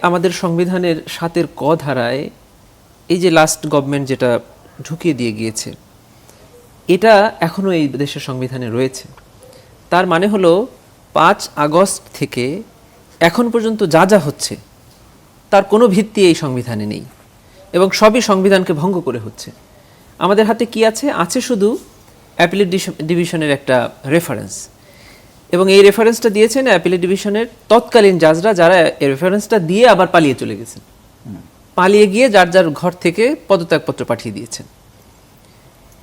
আমাদের সংবিধানের ৭-এর ক ধারায় এই যে লাস্ট গভর্নমেন্ট যেটা ঢুকিয়ে দিয়ে গিয়েছে, এটা এখনো এই দেশের সংবিধানে রয়েছে। তার মানে হলো ৫ আগস্ট থেকে এখন পর্যন্ত যা যা হচ্ছে তার কোনো ভিত্তি এই সংবিধানে নেই এবং সবই সংবিধানকে ভঙ্গ করে হচ্ছে। আমাদের হাতে কি আছে? আছে শুধু অ্যাপিলেট ডিভিশনের একটা রেফারেন্স, এবং এই রেফারেন্সটা দিয়েছেন অ্যাপিলেট ডিভিশনের তৎকালীন জাজরা, যারা এই রেফারেন্সটা দিয়ে আবার পালিয়ে চলে গেছেন, পালিয়ে গিয়ে যার যার ঘর থেকে পদত্যাগপত্র পাঠিয়ে দিয়েছেন।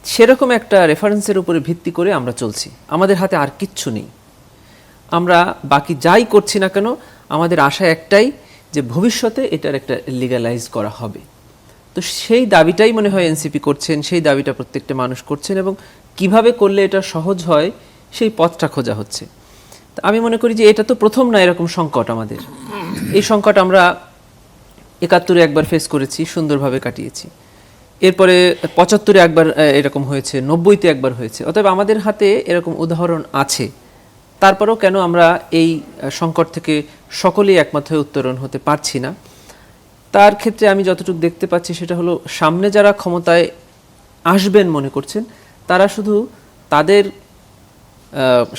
সেরকম একটা রেফারেন্সের উপরে ভিত্তি করে আমরা চলছি, আমাদের হাতে আর কিচ্ছু নেই। আমরা বাকি যাই করছি না কেন, আমাদের আশা একটাই যে ভবিষ্যতে এটার একটা লিগ্যালাইজ করা হবে। তো সেই দাবিটাই মনে হয় এনসিপি করছেন, সেই দাবিটা প্রত্যেকটা মানুষ করছেন, এবং কিভাবে করলে এটা সহজ হয় সেই পথটা খোঁজা হচ্ছে। তো আমি মনে করি যে এটা তো প্রথম না এরকম সংকট আমাদের। এই সংকট আমরা ৭১-এ একবার ফেস করেছি, সুন্দরভাবে কাটিয়েছি। এরপরে ৭৫-এ একবার এরকম হয়েছে, ৯০-তে একবার হয়েছে। অতএব আমাদের হাতে এরকম উদাহরণ আছে। তারপরেও কেন আমরা এই সংকট থেকে সকলেই একমত হয়ে উত্তরণ হতে পারছি না? তার ক্ষেত্রে আমি যতটুকু দেখতে পাচ্ছি সেটা হলো, সামনে যারা ক্ষমতায় আসবেন মনে করছেন, তারা শুধু তাদের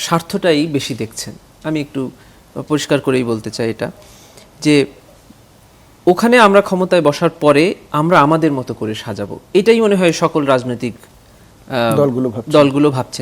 স্বার্থটাই বেশি দেখছেন। আমি একটু পরিষ্কার করেই বলতে চাই এটা, যে ওখানে আমরা ক্ষমতায় বসার পরে আমরা আমাদের মতো করে সাজাবো, এটাই মনে হয় সকল রাজনৈতিক দলগুলো ভাবছেন।